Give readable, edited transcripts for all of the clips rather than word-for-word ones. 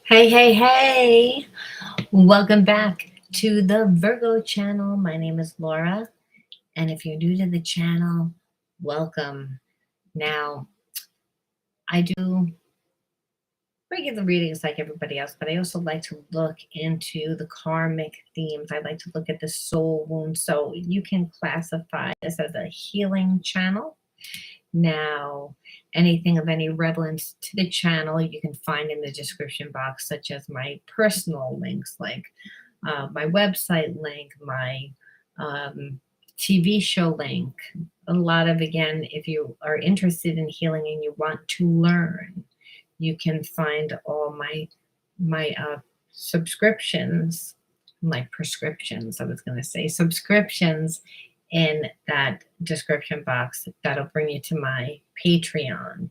Hey, hey, hey! Welcome back to the Virgo channel. My name is Laura, and if you're new to the channel, welcome. Now, I do regular readings like everybody else, but I also like to look into the karmic themes. I like to look at the soul wounds. So you can classify this as a healing channel. Now, anything of any relevance to the channel you can find in the description box, such as my personal links, like my website link, my um, TV show link. A lot of, again, if you are interested in healing and you want to learn, you can find all my subscriptions, my prescriptions. I was going to say subscriptions in that description box. That'll bring you to my Patreon.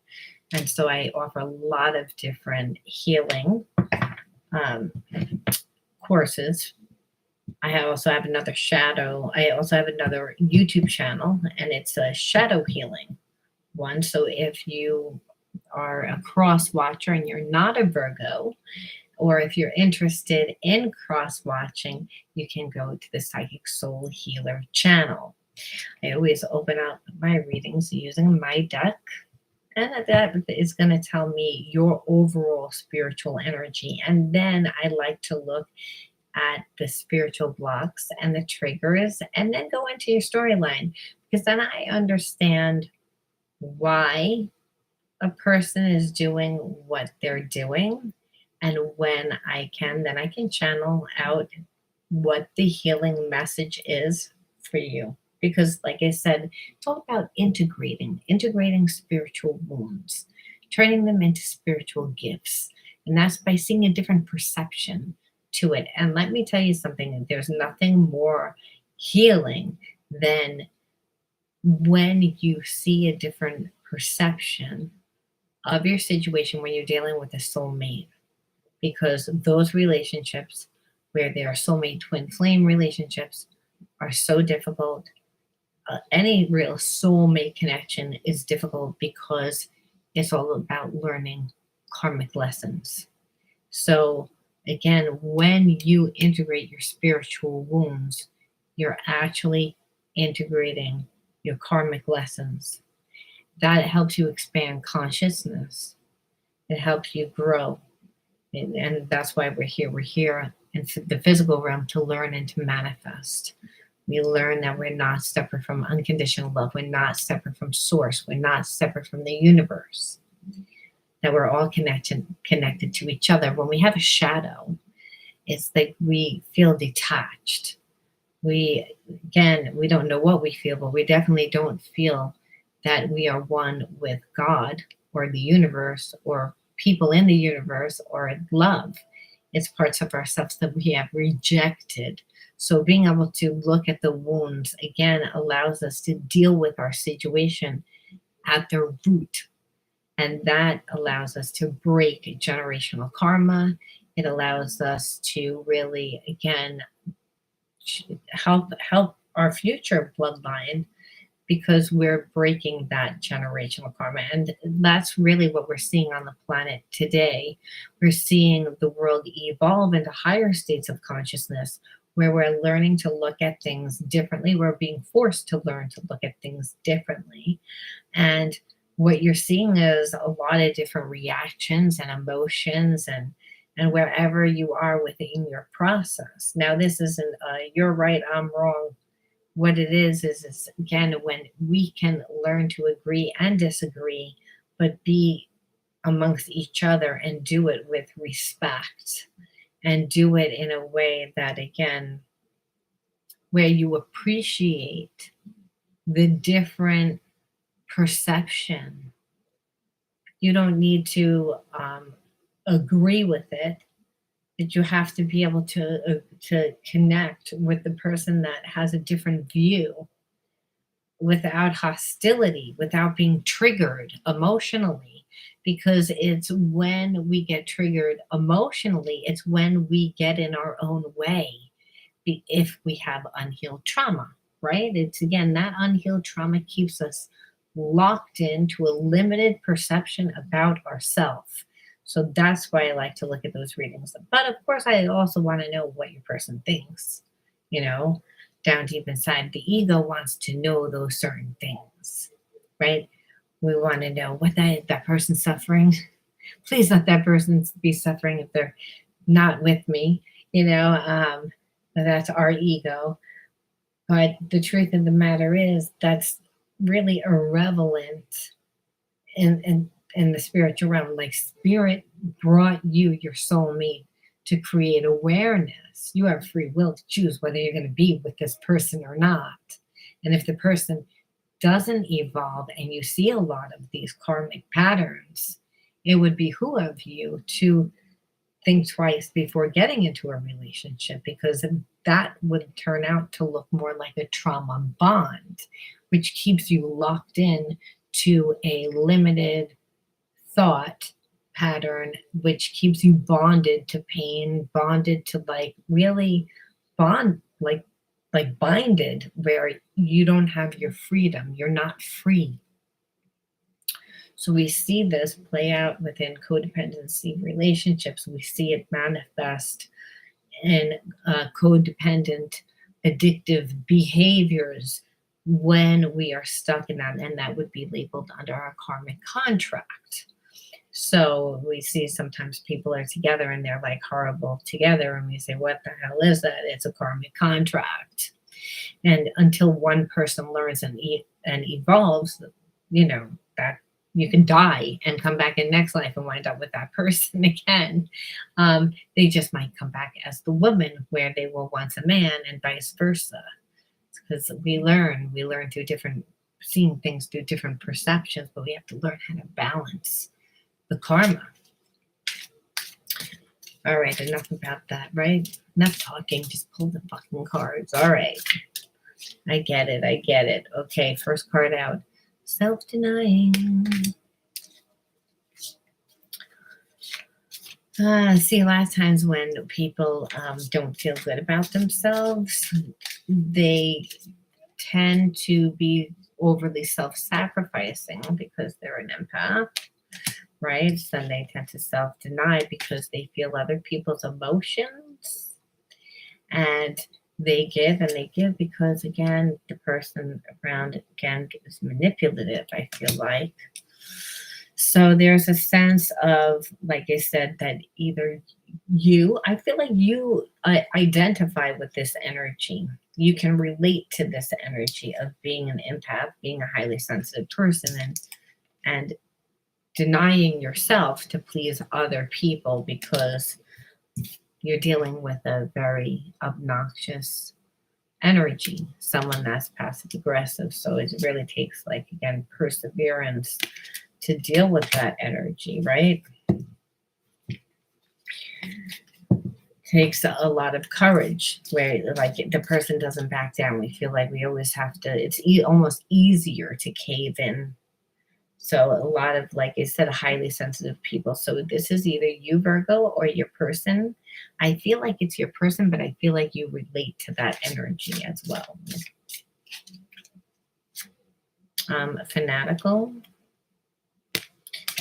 And so I offer a lot of different healing um, courses. I also have another YouTube channel, and it's a shadow healing one. So if you are a cross watcher and you're not a Virgo, or if you're interested in cross watching, you can go to the Psychic Soul Healer channel. I always open up my readings using my deck, and that is going to tell me your overall spiritual energy. And then I like to look at the spiritual blocks and the triggers, and then go into your storyline, because then I understand why a person is doing what they're doing. And when I can, then I can channel out what the healing message is for you. Because, like I said, it's all about integrating spiritual wounds, turning them into spiritual gifts. And that's by seeing a different perception to it. And let me tell you something, there's nothing more healing than when you see a different perception of your situation when you're dealing with a soulmate, because those relationships where they are soulmate twin flame relationships are so difficult. Any real soulmate connection is difficult because it's all about learning karmic lessons. So, again, when you integrate your spiritual wounds, you're actually integrating your karmic lessons. That helps you expand consciousness, it helps you grow. And that's why we're here. We're here in the physical realm to learn and to manifest. We learn that we're not separate from unconditional love. We're not separate from source. We're not separate from the universe. That we're all connected to each other. When we have a shadow, it's like we feel detached. We don't know what we feel, but we definitely don't feel that we are one with God or the universe or people in the universe or love. It's parts of ourselves that we have rejected. So being able to look at the wounds again allows us to deal with our situation at the root. And that allows us to break generational karma. It allows us to really, again, help our future bloodline, because we're breaking that generational karma. And that's really what we're seeing on the planet today. We're seeing the world evolve into higher states of consciousness where we're learning to look at things differently. We're being forced to learn to look at things differently. And what you're seeing is a lot of different reactions and emotions, and wherever you are within your process. Now, this isn't you're right, I'm wrong. What it is again when we can learn to agree and disagree, but be amongst each other and do it with respect, and do it in a way that, again, where you appreciate the different perception. You don't need to agree with it, but you have to be able to connect with the person that has a different view without hostility, without being triggered emotionally. Because it's when we get triggered emotionally, it's when we get in our own way, if we have unhealed trauma, right? It's again, that unhealed trauma keeps us locked into a limited perception about ourselves. So that's why I like to look at those readings. But of course, I also want to know what your person thinks. You know, down deep inside, the ego wants to know those certain things, right? We want to know what that person's suffering. Please let that person be suffering if they're not with me. You know, that's our ego. But the truth of the matter is that's really irrelevant in the spiritual realm. Like spirit brought you your soulmate to create awareness. You have free will to choose whether you're going to be with this person or not. And if the person doesn't evolve and you see a lot of these karmic patterns, it would behoove you to think twice before getting into a relationship, because that would turn out to look more like a trauma bond, which keeps you locked in to a limited thought pattern, which keeps you bonded to pain, bonded to like really bond, like binded, where you don't have your freedom. You're not free. So we see this play out within codependency relationships. We see it manifest in codependent addictive behaviors when we are stuck in that, and that would be labeled under our karmic contract. So we see sometimes people are together and they're like horrible together, and we say, what the hell is that? It's a karmic contract. And until one person learns and evolves, you know, that you can die and come back in next life and wind up with that person again. They just might come back as the woman where they were once a man, and vice versa. Because we learn through different, seeing things through different perceptions, but we have to learn how to balance the karma. All right, enough about that, right? Enough talking, just pull the fucking cards. All right. I get it. Okay, first card out. Self-denying. See, a lot of times when people don't feel good about themselves, they tend to be overly self-sacrificing because they're an empath, right? So they tend to self-deny because they feel other people's emotions, and they give because, again, the person around, again, is manipulative, I feel like. So there's a sense of, like I said, that either I feel like you identify with this energy. You can relate to this energy of being an empath, being a highly sensitive person, and denying yourself to please other people because you're dealing with a very obnoxious energy, someone that's passive aggressive. So it really takes, like, again, perseverance to deal with that energy, right? Takes a lot of courage where, like, the person doesn't back down. We feel like we always have to, it's almost easier to cave in. So a lot of, like I said, highly sensitive people. So this is either you, Virgo, or your person. I feel like it's your person, but I feel like you relate to that energy as well. Fanatical.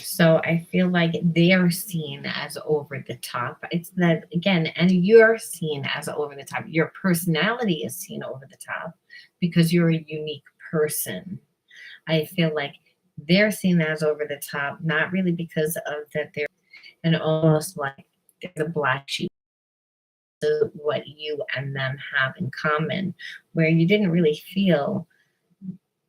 So I feel like they're seen as over the top. It's that, again, and you're seen as over the top. Your personality is seen over the top because you're a unique person. I feel like they're seen as over the top, not really because of that they're, and almost like there's a black sheep of what you and them have in common, where you didn't really feel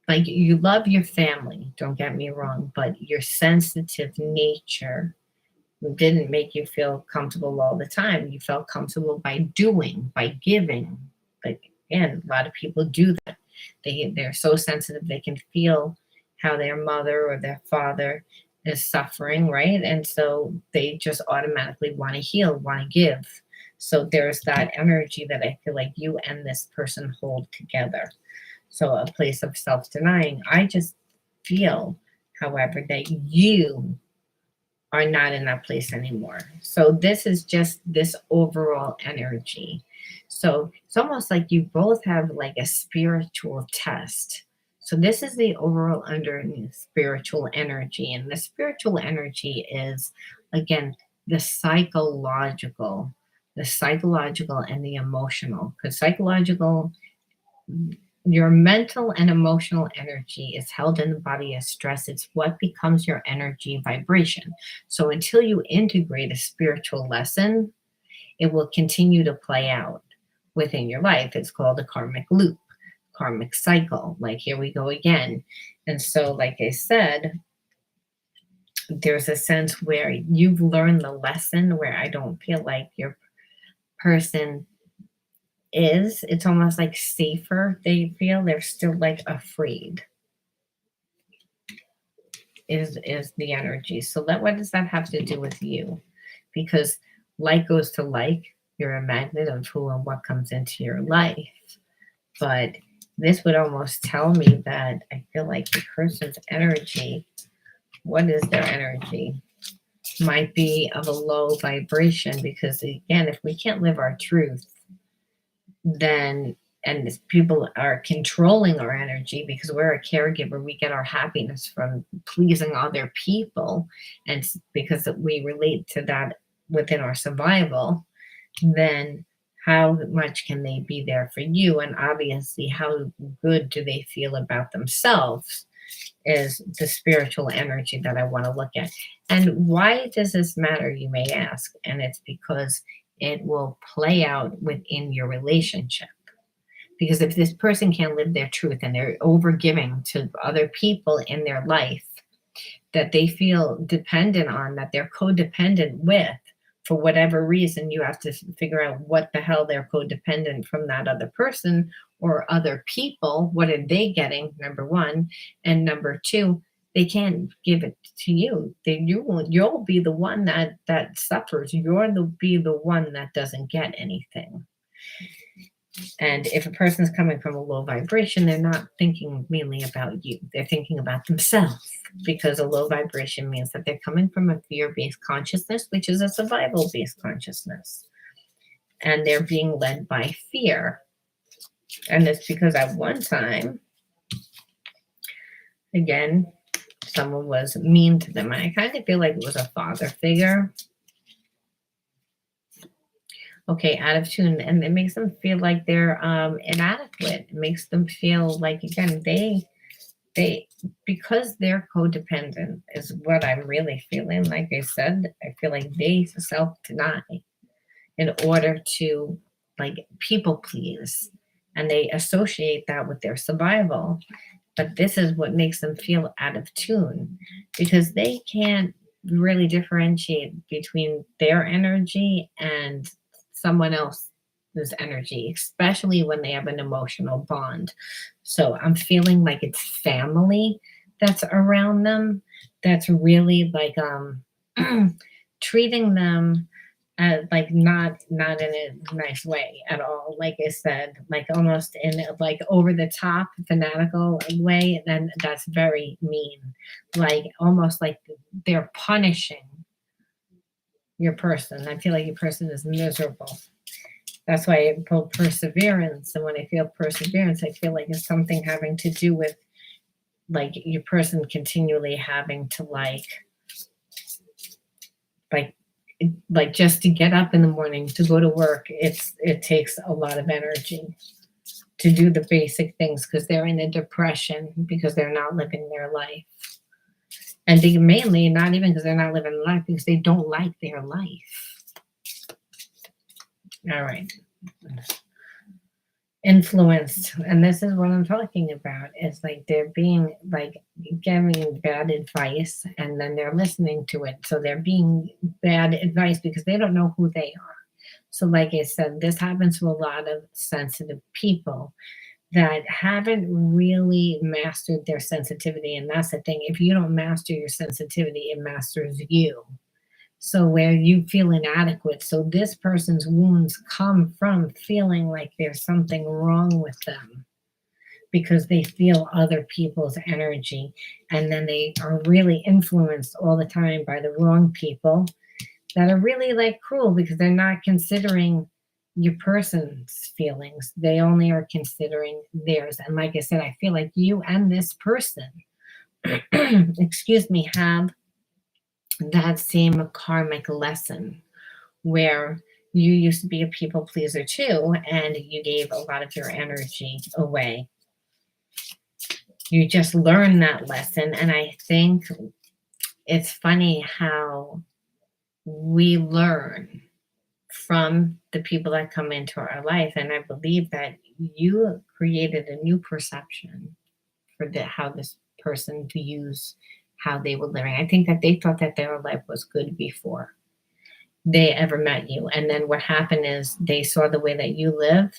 like, you love your family, don't get me wrong, but your sensitive nature didn't make you feel comfortable all the time. You felt comfortable by doing, by giving. But again, a lot of people do that. They're so sensitive, they can feel how their mother or their father is suffering, right? And so they just automatically want to heal, want to give. So there's that energy that I feel like you and this person hold together. So a place of self-denying. I just feel, however, that you are not in that place anymore. So this is just this overall energy. So it's almost like you both have like a spiritual test. So this is the overall underneath spiritual energy. And the spiritual energy is again, the psychological, the psychological and the emotional, because psychological, your mental and emotional energy is held in the body as stress. It's what becomes your energy vibration. So until you integrate a spiritual lesson, it will continue to play out within your life. It's called a karmic loop, karmic cycle. Like, here we go again. And so, like I said, there's a sense where you've learned the lesson where I don't feel like your person is, it's almost like safer. They feel they're still like afraid is the energy. So that, what does that have to do with you? Because like goes to like, you're a magnet of who and what comes into your life. But this would almost tell me that I feel like the person's energy, what is their energy, might be of a low vibration. Because again, if we can't live our truth, then, and if people are controlling our energy, because we're a caregiver, we get our happiness from pleasing other people, and because we relate to that within our survival, then how much can they be there for you? And obviously, how good do they feel about themselves is the spiritual energy that I want to look at. And why does this matter, you may ask? And it's because it will play out within your relationship. Because if this person can't live their truth and they're overgiving to other people in their life that they feel dependent on, that they're codependent with, for whatever reason, you have to figure out what the hell they're codependent from that other person or other people. What are they getting? Number one. And number two, they can't give it to you. You'll be the one that suffers. Be the one that doesn't get anything. And if a person's coming from a low vibration, they're not thinking mainly about you. They're thinking about themselves, because a low vibration means that they're coming from a fear-based consciousness, which is a survival-based consciousness. And they're being led by fear. And it's because at one time, again, someone was mean to them. I kind of feel like it was a father figure. Okay, out of tune, and it makes them feel like they're inadequate. It makes them feel like, again, they because they're codependent is what I'm really feeling. Like I said, I feel like they self-deny in order to, like, people please, and they associate that with their survival. But this is what makes them feel out of tune, because they can't really differentiate between their energy and someone else's energy, especially when they have an emotional bond. So I'm feeling like it's family that's around them, that's really like treating them like not in a nice way at all. Like I said, like almost in a, like, over the top fanatical way. Then that's very mean. Like almost like they're punishing your person. I feel like your person is miserable. That's why I pull perseverance. And when I feel perseverance, I feel like it's something having to do with, like, your person continually having to like just to get up in the morning to go to work. It takes a lot of energy to do the basic things, because they're in a depression, because they're not living their life. And they mainly, not even because they're not living life, because they don't like their life. All right. Influenced. And this is what I'm talking about. It's like they're being, like, giving bad advice, and then they're listening to it. So they're being bad advice because they don't know who they are. So like I said, this happens to a lot of sensitive people that haven't really mastered their sensitivity. And that's the thing. If you don't master your sensitivity, it masters you. So where you feel inadequate. So this person's wounds come from feeling like there's something wrong with them, because they feel other people's energy. And then they are really influenced all the time by the wrong people that are really, like, cruel, because they're not considering your person's feelings. They only are considering theirs. And like I said, I feel like you and this person, excuse me, have that same karmic lesson where you used to be a people pleaser too, and you gave a lot of your energy away. You just learned that lesson. And I think it's funny how we learn from the people that come into our life. And I believe that you created a new perception for how this person views how they were living. I think that they thought that their life was good before they ever met you. And then what happened is they saw the way that you live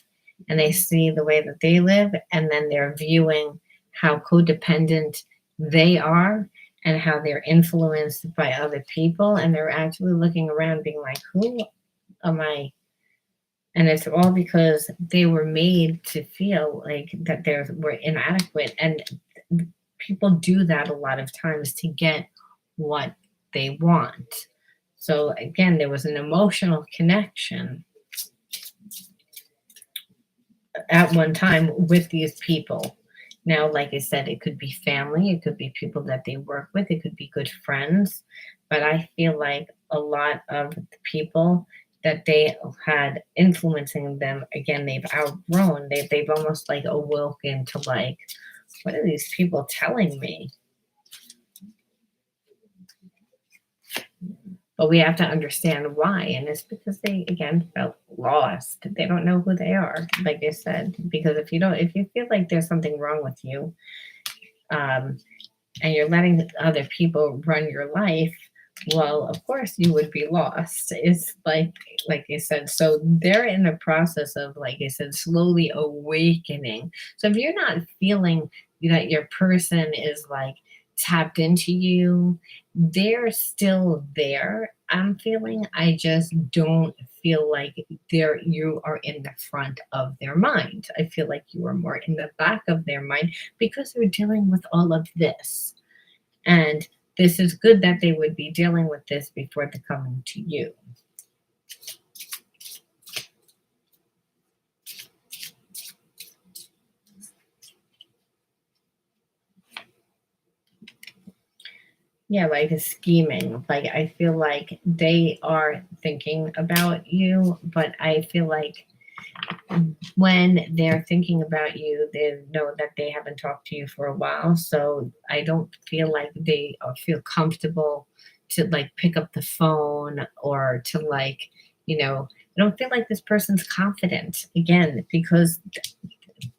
and they see the way that they live. And then they're viewing how codependent they are and how they're influenced by other people. And they're actually looking around being like, who am I? And it's all because they were made to feel like that they were inadequate. And people do that a lot of times to get what they want. So again, there was an emotional connection at one time with these people. Now, like I said, it could be family, it could be people that they work with, it could be good friends. But I feel like a lot of the people that they had influencing them, again, they've outgrown. They've almost like awoken to like, what are these people telling me? But we have to understand why. And it's because they, again, felt lost. They don't know who they are, like I said. Because if you feel like there's something wrong with you, and you're letting other people run your life, well, of course you would be lost. It's like I said, so they're in the process of, like I said, slowly awakening. So if you're not feeling that your person is like tapped into you, they're still there. I'm feeling, I just don't feel like you are in the front of their mind. I feel like you are more in the back of their mind because they're dealing with all of this. And this is good that they would be dealing with this before they're coming to you. Yeah, like a scheming. Like I feel like they are thinking about you, but I feel like when they're thinking about you, they know that they haven't talked to you for a while. So I don't feel like they feel comfortable to like pick up the phone or to like, I don't feel like this person's confident again because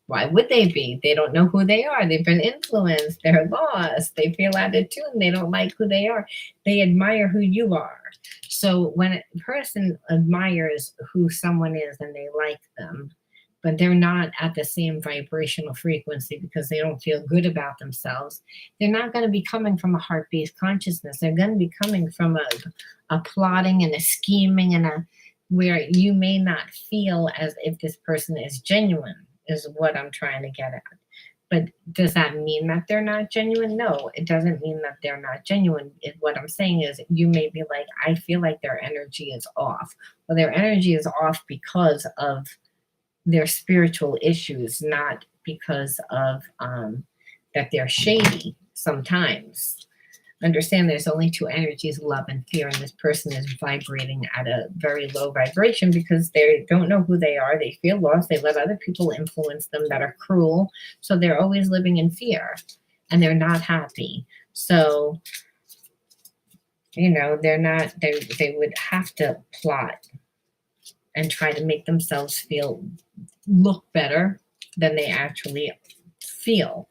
why would they be? They don't know who they are. They've been influenced. They're lost. They feel out of tune. They don't like who they are. They admire who you are. So when a person admires who someone is and they like them, but they're not at the same vibrational frequency because they don't feel good about themselves, they're not going to be coming from a heart-based consciousness. They're going to be coming from a plotting and a scheming and a where you may not feel as if this person is genuine is what I'm trying to get at. But does that mean that they're not genuine? No, it doesn't mean that they're not genuine. What I'm saying is you may be like, I feel like their energy is off. Well, their energy is off because of their spiritual issues, not because of that they're shady sometimes. Understand there's only two energies, love and fear, and this person is vibrating at a very low vibration because they don't know who they are. They feel lost. They let other people influence them that are cruel. So they're always living in fear and they're not happy. So, they're not, they would have to plot and try to make themselves look better than they actually feel.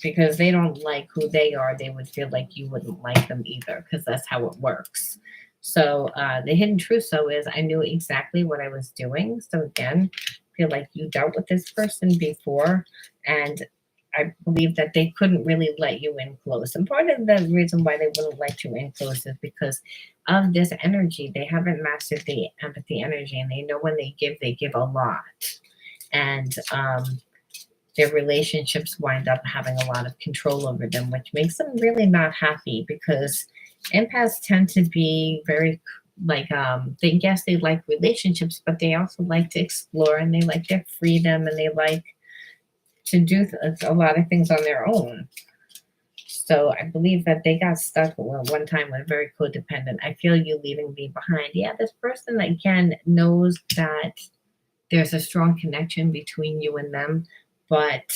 Because they don't like who they are, they would feel like you wouldn't like them either, because that's how it works. So the hidden truth, is I knew exactly what I was doing. So again, I feel like you dealt with this person before, and I believe that they couldn't really let you in close. And part of the reason why they wouldn't let you in close is because of this energy. They haven't mastered the empathy energy, and they know when they give a lot. And their relationships wind up having a lot of control over them, which makes them really not happy because empaths tend to be very they like relationships, but they also like to explore and they like their freedom and they like to do a lot of things on their own. So I believe that they got stuck one time with very codependent. I feel you leaving me behind. Yeah, this person again knows that there's a strong connection between you and them, but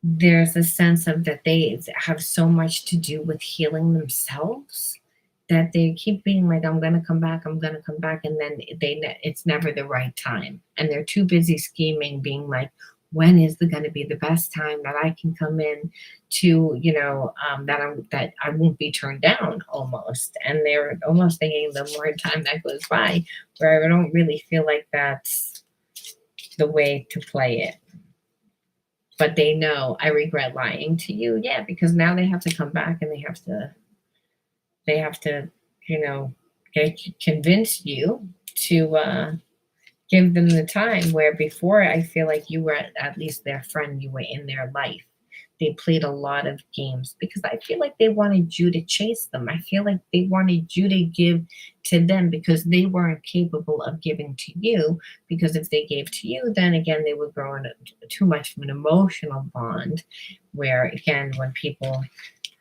there's a sense of that they have so much to do with healing themselves that they keep being like, I'm going to come back, I'm going to come back, and then it's never the right time, and they're too busy scheming, being like, when is the going to be the best time that I can come in to, that I won't be turned down, almost. And they're almost thinking the more time that goes by, where I don't really feel like that's the way to play it. But they know, I regret lying to you. Yeah, because now they have to come back, and they have to, get convince you to give them the time, where before I feel like you were at least their friend, you were in their life. They played a lot of games because I feel like they wanted you to chase them. I feel like they wanted you to give to them because they weren't capable of giving to you. Because if they gave to you, then again, they would grow into too much of an emotional bond. Where again, when people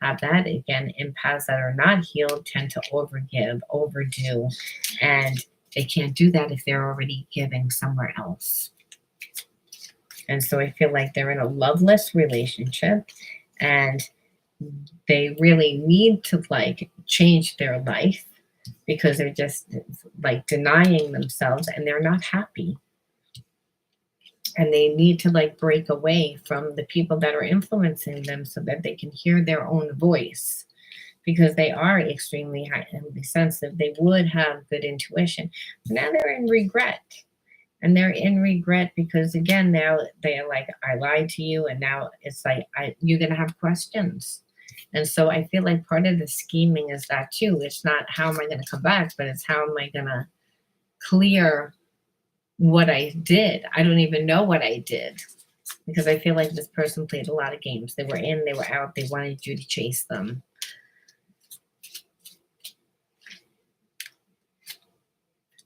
have that, again, empaths that are not healed tend to overgive, overdo, and they can't do that if they're already giving somewhere else. And so I feel like they're in a loveless relationship, and they really need to like change their life because they're just like denying themselves and they're not happy. And they need to like break away from the people that are influencing them so that they can hear their own voice, because they are extremely highly sensitive. They would have good intuition. Now they're in regret. And they're in regret because again, now they're like, I lied to you, and now it's like you're gonna have questions. And so I feel like part of the scheming is that too. It's not how am I gonna come back, but it's how am I gonna clear what I did. I don't even know what I did, because I feel like this person played a lot of games. They were in, they were out, they wanted you to chase them.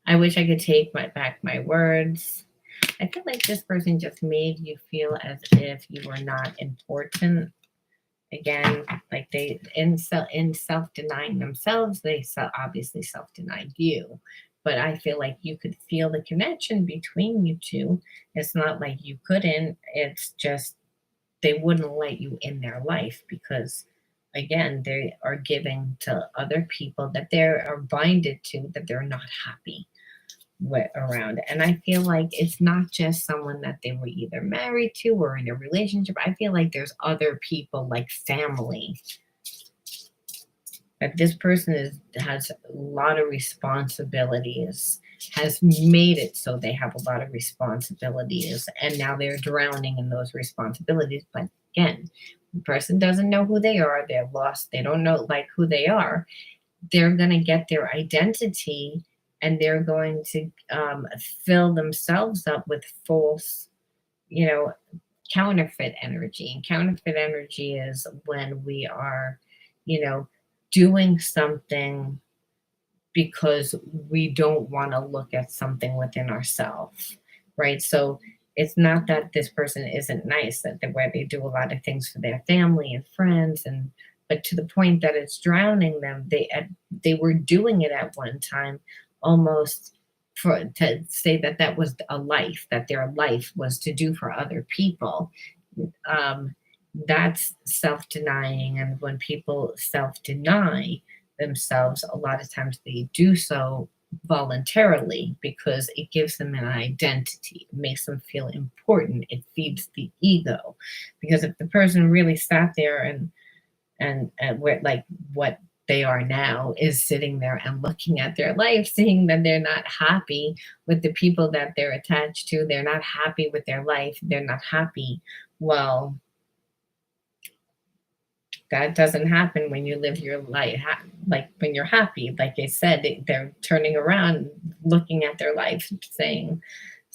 I wish I could take back my words. I feel like this person just made you feel as if you were not important. Again, like they in self denying themselves, they obviously self denied you. But I feel like you could feel the connection between you two. It's not like you couldn't. It's just they wouldn't let you in their life because, again, they are giving to other people that they are binded to, that they're not happy around. And I feel like it's not just someone that they were either married to or in a relationship. I feel like there's other people like family, that this person has a lot of responsibilities, has made it so they have a lot of responsibilities, and now they're drowning in those responsibilities. But again, the person doesn't know who they are, they're lost, they don't know like who they are. They're going to get their identity, and they're going to fill themselves up with false, you know, counterfeit energy. And counterfeit energy is when we are, doing something because we don't want to look at something within ourselves, right? So it's not that this person isn't nice, that where they do a lot of things for their family and friends, and but to the point that it's drowning them. They were doing it at one time, almost to say that that was a life, that their life was to do for other people. Um, that's self-denying, and when people self-deny themselves, a lot of times they do so voluntarily because it gives them an identity. It makes them feel important. It feeds the ego. Because if the person really sat there and where like what they are now is sitting there and looking at their life, seeing that they're not happy with the people that they're attached to, they're not happy with their life, they're not happy. Well, that doesn't happen when you live your life like when you're happy. Like I said, they're turning around, looking at their life, saying,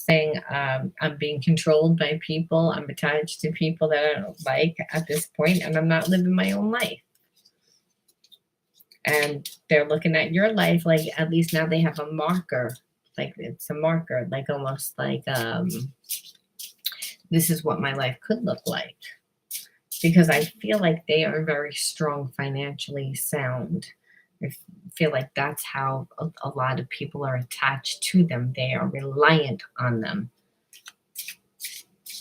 I'm being controlled by people, I'm attached to people that I don't like at this point, and I'm not living my own life. And they're looking at your life like at least now they have a marker, like it's a marker, like almost like this is what my life could look like. because I feel like they are very strong, financially sound. I feel like that's how a lot of people are attached to them. They are reliant on them.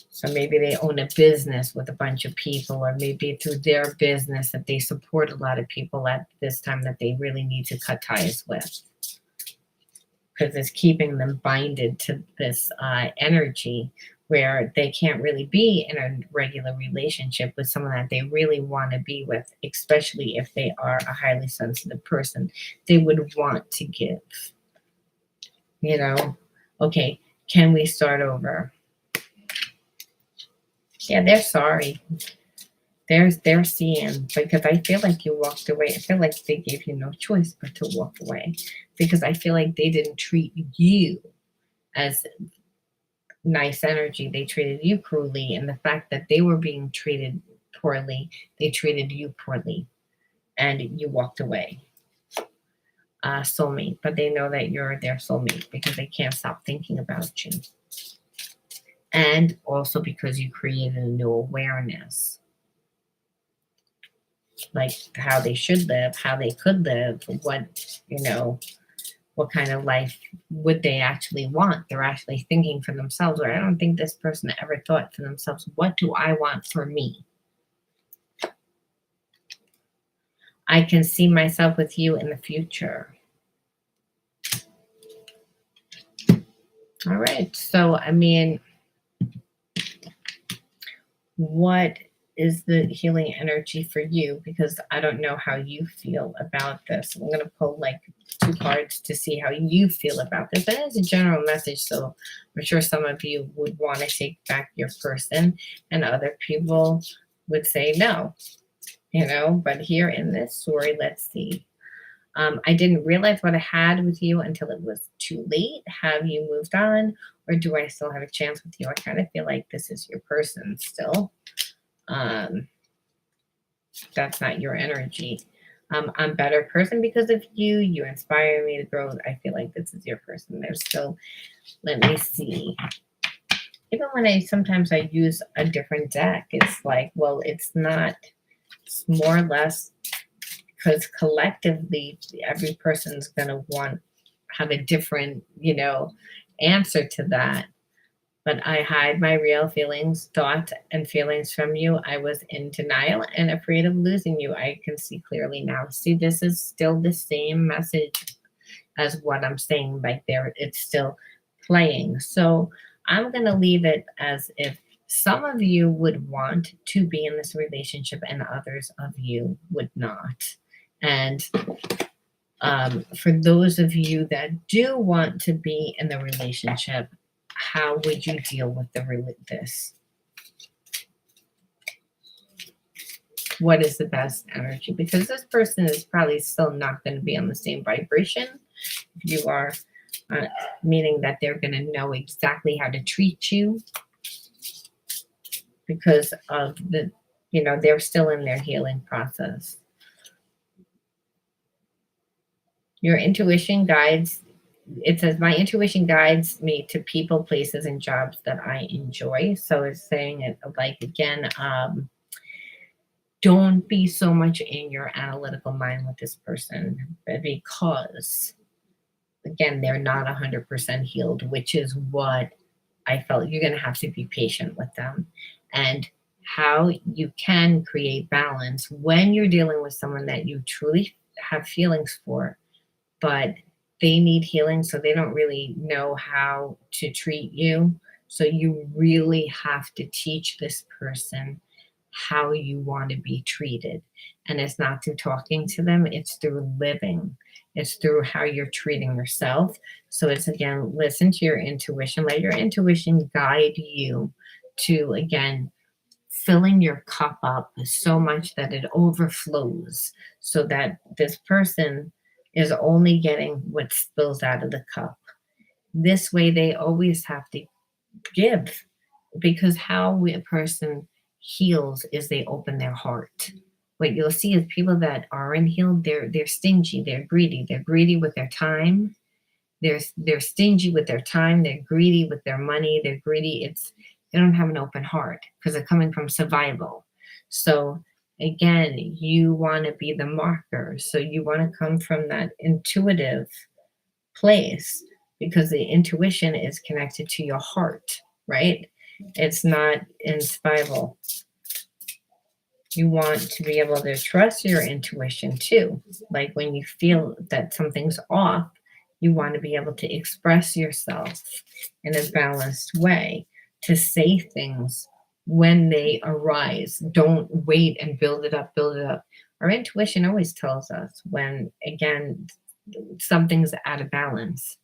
So maybe they own a business with a bunch of people, or maybe through their business that they support a lot of people at this time that they really need to cut ties with, because it's keeping them binded to this energy where they can't really be in a regular relationship with someone that they really want to be with, especially if they are a highly sensitive person. They would want to give, you know, okay, can we start over? Yeah, they're sorry. They're seeing, because I feel like you walked away. I feel like they gave you no choice but to walk away, because I feel like they didn't treat you as nice energy. They treated you cruelly, and the fact that they were being treated poorly, they treated you poorly, and you walked away. Soulmate, but they know that you're their soulmate because they can't stop thinking about you, and also because you created a new awareness, like how they should live, how they could live, what kind of life would they actually want. They're actually thinking for themselves, or I don't think this person ever thought for themselves, what do I want for me? I can see myself with you in the future. All right. So, I mean, what is the healing energy for you? Because I don't know how you feel about this. I'm going to pull like 2 cards to see how you feel about this. And it's a general message, so I'm sure some of you would want to take back your person, and other people would say no, But here in this story, let's see. I didn't realize what I had with you until it was too late. Have you moved on, or do I still have a chance with you? I kind of feel like this is your person still. That's not your energy. I'm a better person because of you. You inspire me to grow. I feel like this is your person. There's still, let me see. Even when sometimes I use a different deck, it's like, well, it's not, it's more or less, because collectively every person's going to have a different, answer to that. But I hide my real feelings, thoughts, and feelings from you. I was in denial and afraid of losing you. I can see clearly now. See, this is still the same message as what I'm saying. Like there, it's still playing. So I'm going to leave it as if some of you would want to be in this relationship and others of you would not. And for those of you that do want to be in the relationship, how would you deal with this? What is the best energy? Because this person is probably still not going to be on the same vibration. If you are, meaning that they're going to know exactly how to treat you, because of they're still in their healing process. Your intuition guides, it says, my intuition guides me to people, places, and jobs that I enjoy. So it's saying it like, again, don't be so much in your analytical mind with this person, because, again, they're not 100% healed, which is what I felt. You're going to have to be patient with them. And how you can create balance when you're dealing with someone that you truly have feelings for, but they need healing, so they don't really know how to treat you. So you really have to teach this person how you want to be treated. And it's not through talking to them, it's through living. It's through how you're treating yourself. So it's, again, listen to your intuition. Let your intuition guide you to, again, filling your cup up so much that it overflows, so that this person is only getting what spills out of the cup. This way, they always have to give, because how a person heals is they open their heart. What you'll see is people that aren't healed, they're stingy, they're greedy with their time. They're stingy with their time, they're greedy with their money, they're greedy. They don't have an open heart because they're coming from survival. So again, you want to be the marker. So you want to come from that intuitive place because the intuition is connected to your heart, right? It's not in spiral. You want to be able to trust your intuition too. Like when you feel that something's off, you want to be able to express yourself in a balanced way, to say things when they arise. Don't wait and build it up, build it up. Our intuition always tells us when, again, something's out of balance.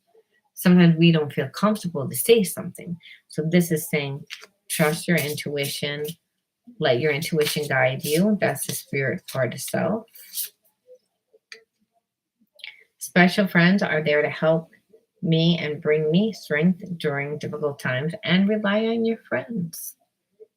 Sometimes we don't feel comfortable to say something. So this is saying, trust your intuition, let your intuition guide you. That's the spirit part of self. Special friends are there to help me and bring me strength during difficult times, and rely on your friends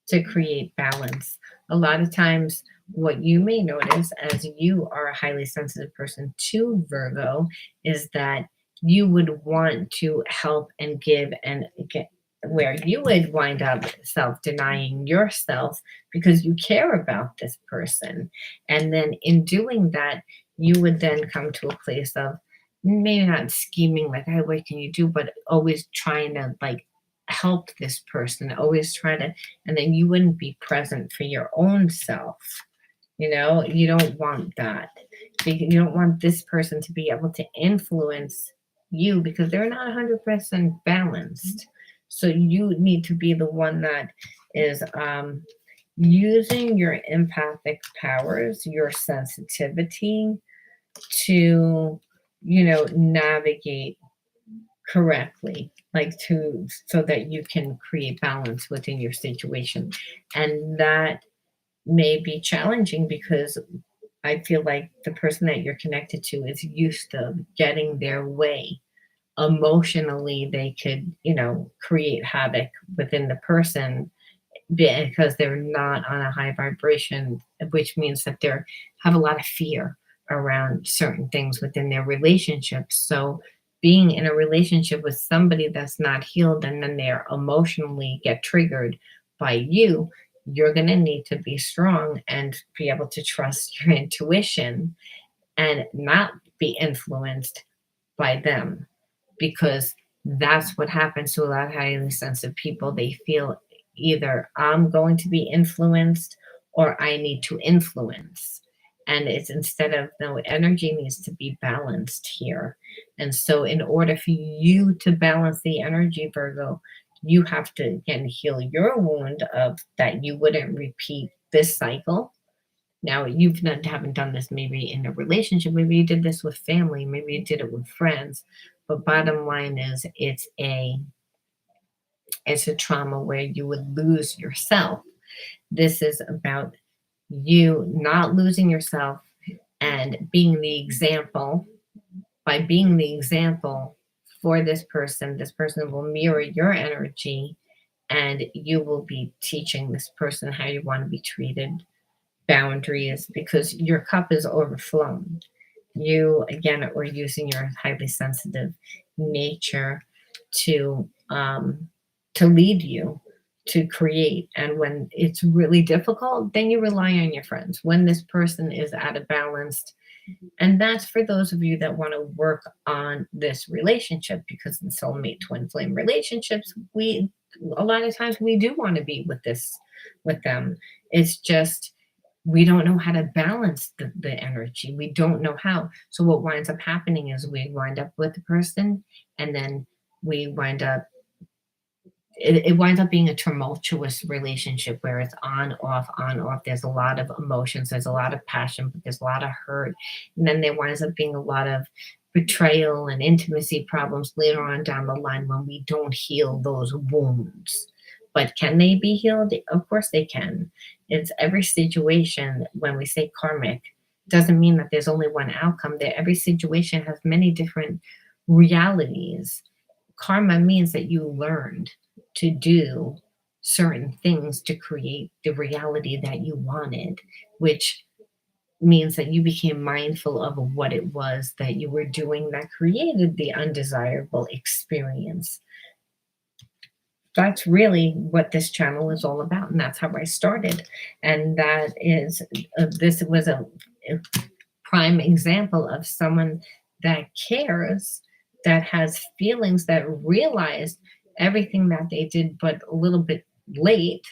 to create balance. A lot of times, what you may notice as you are a highly sensitive person to Virgo is that you would want to help and give and get, where you would wind up self denying yourself because you care about this person. And then in doing that, you would then come to a place of maybe not scheming like, hey, what can you do? But always trying to like help this person, always try to, and then you wouldn't be present for your own self. You know, you don't want that. You don't want this person to be able to influence you because they're not 100% balanced. So you need to be the one that is using your empathic powers, your sensitivity to, navigate correctly, like to, so that you can create balance within your situation. And that may be challenging because I feel like the person that you're connected to is used to getting their way. Emotionally, they could, create havoc within the person because they're not on a high vibration, which means that they have a lot of fear around certain things within their relationships. So being in a relationship with somebody that's not healed and then they're emotionally get triggered by you, you're going to need to be strong and be able to trust your intuition and not be influenced by them, because that's what happens to a lot of highly sensitive people. They feel either I'm going to be influenced or I need to influence. And it's instead of, no, energy needs to be balanced here. And so, in order for you to balance the energy, Virgo, you have to again heal your wound of that you wouldn't repeat this cycle. Now, you've not haven't done this maybe in a relationship, maybe you did this with family, maybe you did it with friends, but bottom line is it's a trauma where you would lose yourself. This is about you not losing yourself and being the example. By being the example for this person will mirror your energy, and you will be teaching this person how you want to be treated, boundaries, because your cup is overflowing. You again are using your highly sensitive nature to lead you to create. And when it's really difficult, then you rely on your friends. When this person is out of balance, and that's for those of you that want to work on this relationship, because in soulmate twin flame relationships, we a lot of times we do want to be with them. It's just we don't know how to balance the energy. We don't know how. So what winds up happening is we wind up with the person, and then we wind up it winds up being a tumultuous relationship where it's on, off, on, off. There's a lot of emotions, there's a lot of passion, but there's a lot of hurt. And then there winds up being a lot of betrayal and intimacy problems later on down the line when we don't heal those wounds. But can they be healed? Of course they can. It's every situation. When we say karmic, doesn't mean that there's only one outcome. There, every situation has many different realities. Karma means that you learned to do certain things to create the reality that you wanted, which means that you became mindful of what it was that you were doing that created the undesirable experience. That's really what this channel is all about, and that's how I started. And that is, this was a prime example of someone that cares, that has feelings, that realized everything that they did, but a little bit late.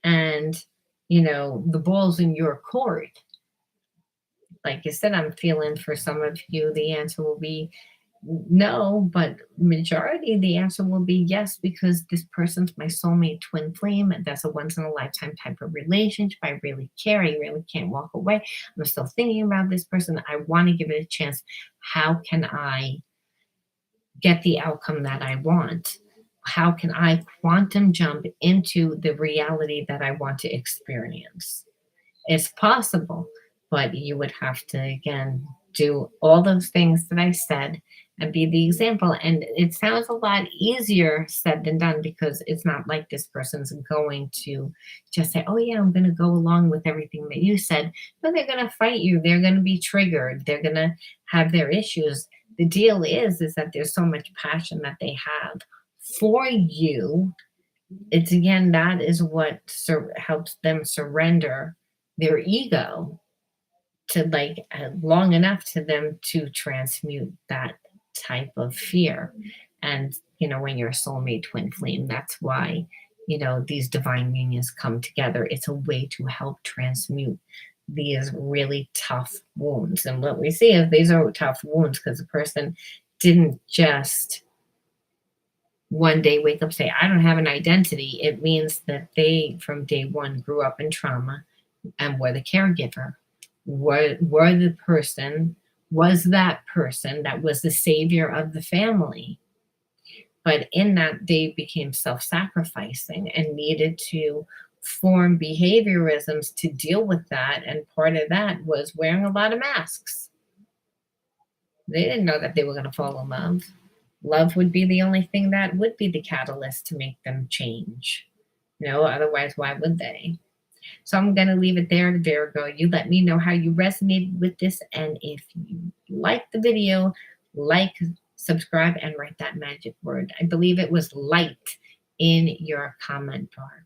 And, the ball's in your court. Like you said, I'm feeling for some of you, the answer will be no, but majority the answer will be yes, because this person's my soulmate twin flame, and that's a once in a lifetime type of relationship. I really care. I really can't walk away. I'm still thinking about this person. I want to give it a chance. How can I get the outcome that I want? How can I quantum jump into the reality that I want to experience? It's possible, but you would have to, again, do all those things that I said and be the example. And it sounds a lot easier said than done, because it's not like this person's going to just say, oh, yeah, I'm going to go along with everything that you said. But they're going to fight you. They're going to be triggered. They're going to have their issues. The deal is that there's so much passion that they have for you. It's, again, that is what helps them surrender their ego to, like, long enough to them to transmute that type of fear. And when you're a soulmate twin flame, that's why these divine unions come together. It's a way to help transmute these really tough wounds. And what we see is these are tough wounds because the person didn't just one day wake up and say, I don't have an identity. It means that they, from day one, grew up in trauma and were the caregiver, were the person, was that person that was the savior of the family. But in that, they became self-sacrificing and needed to form behaviorisms to deal with that. And part of that was wearing a lot of masks. They didn't know that they were going to fall in love. Love would be the only thing that would be the catalyst to make them change. Otherwise, why would they? So I'm going to leave it there, Virgo. You let me know how you resonated with this. And if you like the video, like, subscribe, and write that magic word. I believe it was light in your comment bar.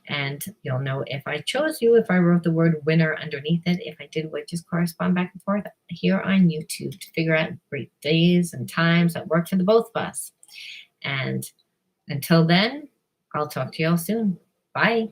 And you'll know if I chose you, if I wrote the word winner underneath it. If I did, we'd just correspond back and forth here on YouTube to figure out great days and times that work for the both of us. And until then, I'll talk to you all soon. Bye.